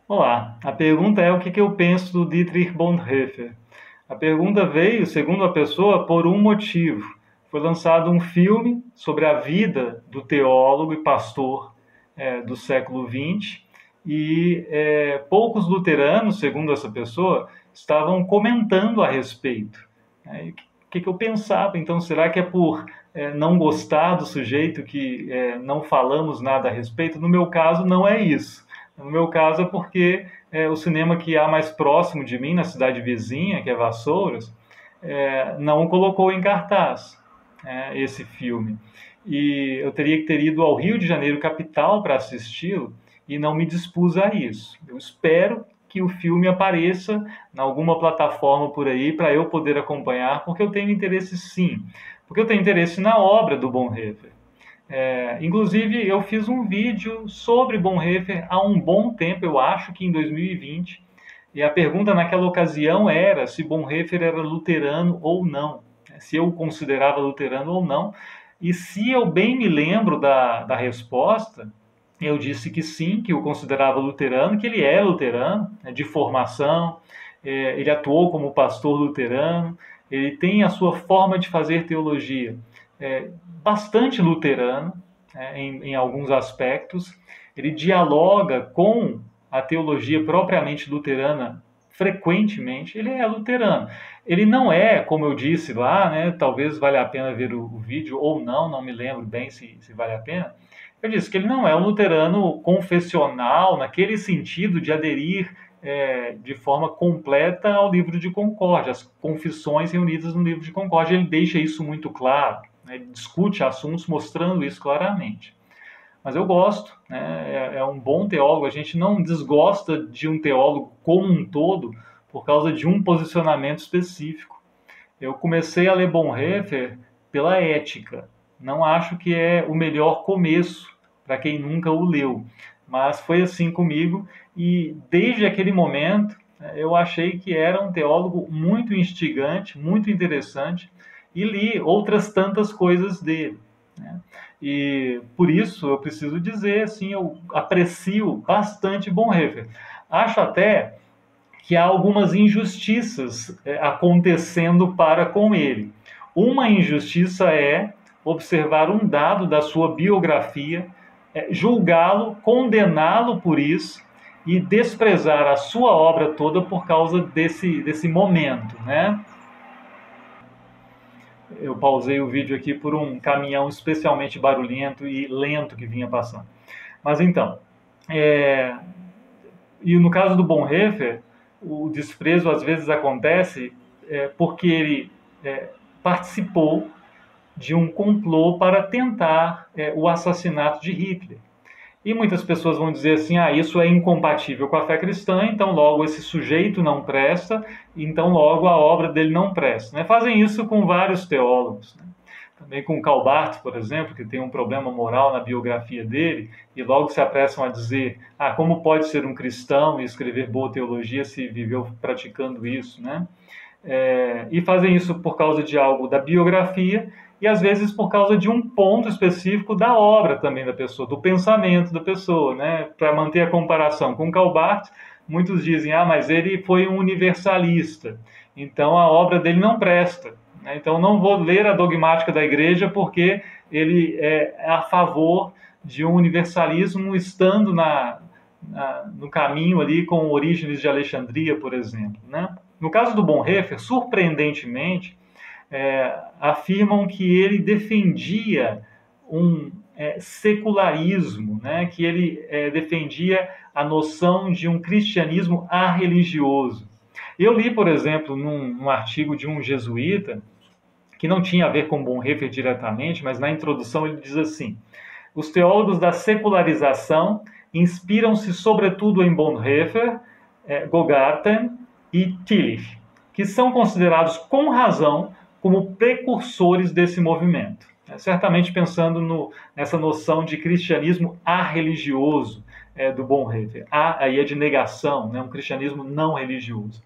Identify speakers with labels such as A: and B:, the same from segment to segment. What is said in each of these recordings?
A: Olá, a pergunta é o que eu penso do Dietrich Bonhoeffer. A pergunta veio, segundo a pessoa, por um motivo. Foi lançado um filme sobre a vida do teólogo e pastor do século XX e poucos luteranos, segundo essa pessoa, estavam comentando a respeito. O que eu pensava? Então, será que é por não gostar do sujeito que não falamos nada a respeito? No meu caso, não é isso. No meu caso é porque o cinema que há mais próximo de mim, na cidade vizinha, que é Vassouras, não colocou em cartaz esse filme. E eu teria que ter ido ao Rio de Janeiro, capital, para assisti-lo, e não me dispus a isso. Eu espero que o filme apareça em alguma plataforma por aí para eu poder acompanhar, porque eu tenho interesse sim. Porque eu tenho interesse na obra do Bonhoeffer. Inclusive, eu fiz um vídeo sobre Bonhoeffer há um bom tempo, eu acho que em 2020, e a pergunta naquela ocasião era se Bonhoeffer era luterano ou não, se eu o considerava luterano ou não, e se eu bem me lembro da resposta, eu disse que sim, que o considerava luterano, que ele é luterano, de formação, ele atuou como pastor luterano, ele tem a sua forma de fazer teologia bastante luterano, em alguns aspectos. Ele dialoga com a teologia propriamente luterana frequentemente. Ele é luterano. Ele não é, como eu disse lá, né, talvez valha a pena ver o vídeo ou não, não me lembro bem se vale a pena. Eu disse que ele não é um luterano confessional, naquele sentido de aderir de forma completa ao livro de Concórdia, as confissões reunidas no livro de Concórdia. Ele deixa isso muito claro, né? Ele discute assuntos mostrando isso claramente. Mas eu gosto, né? É um bom teólogo. A gente não desgosta de um teólogo como um todo por causa de um posicionamento específico. Eu comecei a ler Bonhoeffer pela ética. Não acho que é o melhor começo para quem nunca o leu, mas foi assim comigo e desde aquele momento eu achei que era um teólogo muito instigante, muito interessante e li outras tantas coisas dele, né? E por isso eu preciso dizer assim, eu aprecio bastante Bonhoeffer. Acho até que há algumas injustiças acontecendo para com ele. Uma injustiça é observar um dado da sua biografia, julgá-lo, condená-lo por isso e desprezar a sua obra toda por causa desse momento, né? Eu pausei o vídeo aqui por um caminhão especialmente barulhento e lento que vinha passando. Mas então, é, e no caso do Bonhoeffer, o desprezo às vezes acontece porque ele participou de um complô para tentar o assassinato de Hitler. E muitas pessoas vão dizer assim: ah, isso é incompatível com a fé cristã, então logo esse sujeito não presta, então logo a obra dele não presta. Né? Fazem isso com vários teólogos. Né? Também com Karl Barth, por exemplo, que tem um problema moral na biografia dele, e logo se apressam a dizer: ah, como pode ser um cristão e escrever boa teologia se viveu praticando isso, né? E fazem isso por causa de algo da biografia e às vezes por causa de um ponto específico da obra também da pessoa, do pensamento da pessoa, né? Para manter a comparação com Karl Barth, muitos dizem: ah, mas ele foi um universalista, então a obra dele não presta. Né? Então não vou ler a dogmática da igreja porque ele é a favor de um universalismo estando no caminho ali com Orígenes de Alexandria, por exemplo. Né? No caso do Bonhoeffer, surpreendentemente, afirmam que ele defendia um secularismo, né? Que ele defendia a noção de um cristianismo arreligioso. Eu li, por exemplo, num artigo de um jesuíta, que não tinha a ver com Bonhoeffer diretamente, mas na introdução ele diz assim: os teólogos da secularização inspiram-se sobretudo em Bonhoeffer, Gogarten e Tillich, que são considerados com razão como precursores desse movimento. Certamente pensando nessa noção de cristianismo arreligioso do Bonhoeffer. Aí é de negação, né, um cristianismo não religioso.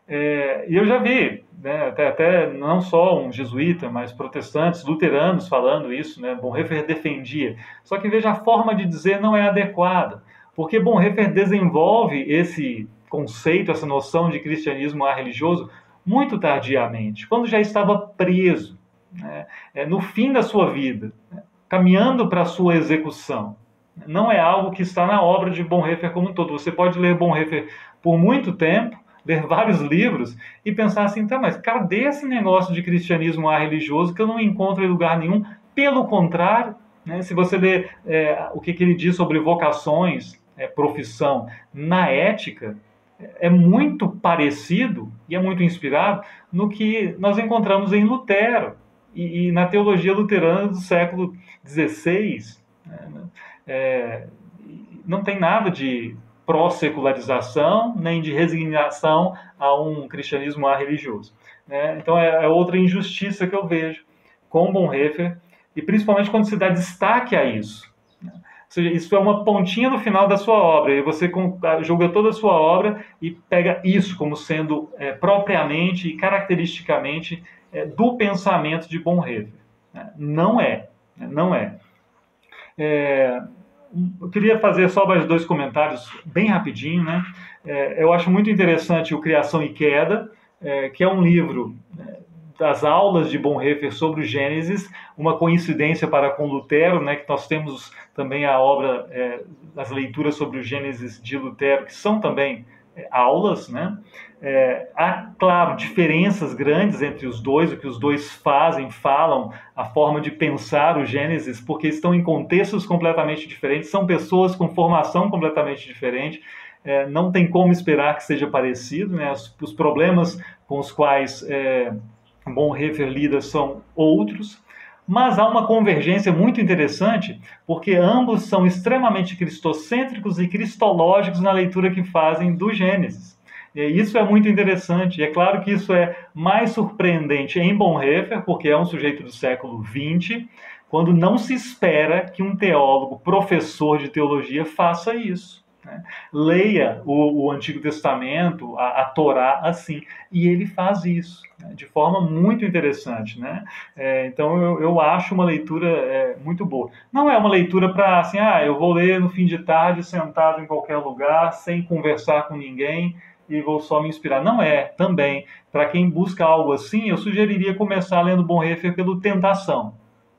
A: E eu já vi, né, até não só um jesuíta, mas protestantes, luteranos falando isso, né, Bonhoeffer defendia. Só que veja, a forma de dizer não é adequada. Porque Bonhoeffer desenvolve esse conceito, essa noção de cristianismo arreligioso muito tardiamente, quando já estava preso, né, no fim da sua vida, né, caminhando para a sua execução. Não é algo que está na obra de Bonhoeffer como um todo. Você pode ler Bonhoeffer por muito tempo, ler vários livros e pensar assim, tá, mas cadê esse negócio de cristianismo religioso que eu não encontro em lugar nenhum? Pelo contrário, né, se você ler o que ele diz sobre vocações, profissão, na ética, é muito parecido e é muito inspirado no que nós encontramos em Lutero e na teologia luterana do século XVI. Não tem nada de pró-secularização, nem de resignação a um cristianismo religioso. Então é outra injustiça que eu vejo com Bonhoeffer, e principalmente quando se dá destaque a isso. Ou seja, isso é uma pontinha no final da sua obra, e você julga toda a sua obra e pega isso como sendo propriamente e caracteristicamente do pensamento de Bonhoeffer. Não é. Não é. Eu queria fazer só mais 2 comentários bem rapidinho, né? Eu acho muito interessante o Criação e Queda, que é um livro das aulas de Bonhoeffer sobre o Gênesis, uma coincidência para com Lutero, né? Que nós temos também a obra, as leituras sobre o Gênesis de Lutero, que são também aulas, né? Há, claro, diferenças grandes entre os dois, o que os dois fazem, falam, a forma de pensar o Gênesis, porque estão em contextos completamente diferentes, são pessoas com formação completamente diferente, não tem como esperar que seja parecido, né? Os problemas com os quais Bonhoeffer lida são outros, mas há uma convergência muito interessante, porque ambos são extremamente cristocêntricos e cristológicos na leitura que fazem do Gênesis. E isso é muito interessante. E é claro que isso é mais surpreendente em Bonhoeffer, porque é um sujeito do século XX, quando não se espera que um teólogo, professor de teologia, faça isso. Leia o Antigo Testamento, a Torá, assim, e ele faz isso, né, de forma muito interessante, né? Então eu acho uma leitura muito boa. Não é uma leitura para assim, eu vou ler no fim de tarde, sentado em qualquer lugar, sem conversar com ninguém, e vou só me inspirar. Não é, também. Para quem busca algo assim, eu sugeriria começar lendo Bonhoeffer pelo Tentação.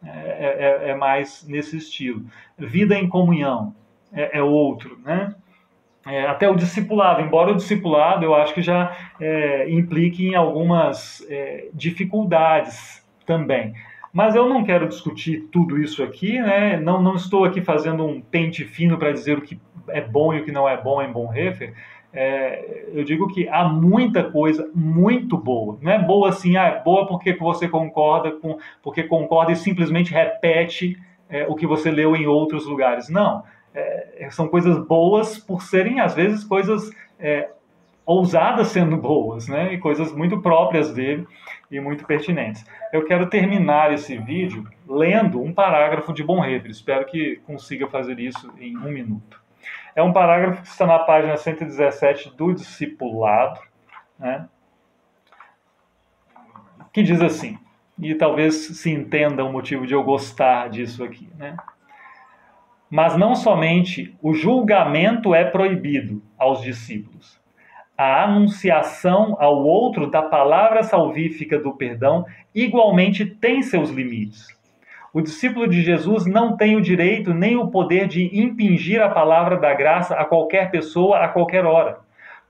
A: É mais nesse estilo. Vida em Comunhão é outro, né? Até o discipulado, embora o discipulado eu acho que já implique em algumas dificuldades também. Mas eu não quero discutir tudo isso aqui, né? Não estou aqui fazendo um pente fino para dizer o que é bom e o que não é bom em Bonhoeffer. Eu digo que há muita coisa muito boa. Não é boa assim, é boa porque você concorda porque concorda e simplesmente repete o que você leu em outros lugares. Não. São coisas boas por serem, às vezes, coisas ousadas sendo boas, né? E coisas muito próprias dele e muito pertinentes. Eu quero terminar esse vídeo lendo um parágrafo de Bonhoeffer. Espero que consiga fazer isso em 1 minuto. É um parágrafo que está na página 117 do Discipulado, né? Que diz assim, e talvez se entenda o motivo de eu gostar disso aqui, né? Mas não somente o julgamento é proibido aos discípulos. A anunciação ao outro da palavra salvífica do perdão igualmente tem seus limites. O discípulo de Jesus não tem o direito nem o poder de impingir a palavra da graça a qualquer pessoa, a qualquer hora.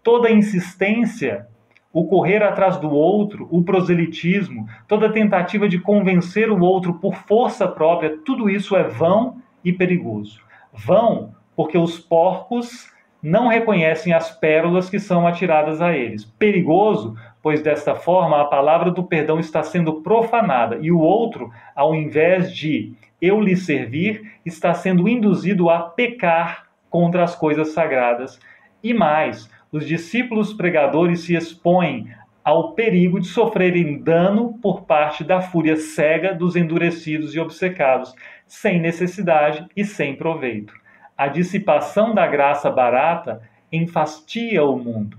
A: Toda insistência, o correr atrás do outro, o proselitismo, toda tentativa de convencer o outro por força própria, tudo isso é vão e perigoso. Vão porque os porcos não reconhecem as pérolas que são atiradas a eles. Perigoso, pois desta forma a palavra do perdão está sendo profanada e o outro, ao invés de eu lhe servir, está sendo induzido a pecar contra as coisas sagradas. E mais, os discípulos pregadores se expõem ao perigo de sofrerem dano por parte da fúria cega dos endurecidos e obcecados, sem necessidade e sem proveito. A dissipação da graça barata enfastia o mundo.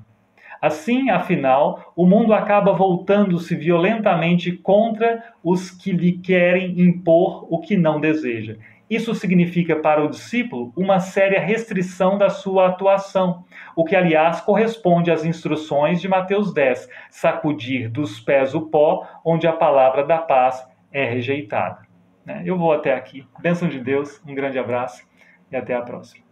A: Assim, afinal, o mundo acaba voltando-se violentamente contra os que lhe querem impor o que não deseja. Isso significa para o discípulo uma séria restrição da sua atuação, o que, aliás, corresponde às instruções de Mateus 10, sacudir dos pés o pó, onde a palavra da paz é rejeitada. Eu vou até aqui. Bênção de Deus, um grande abraço e até a próxima.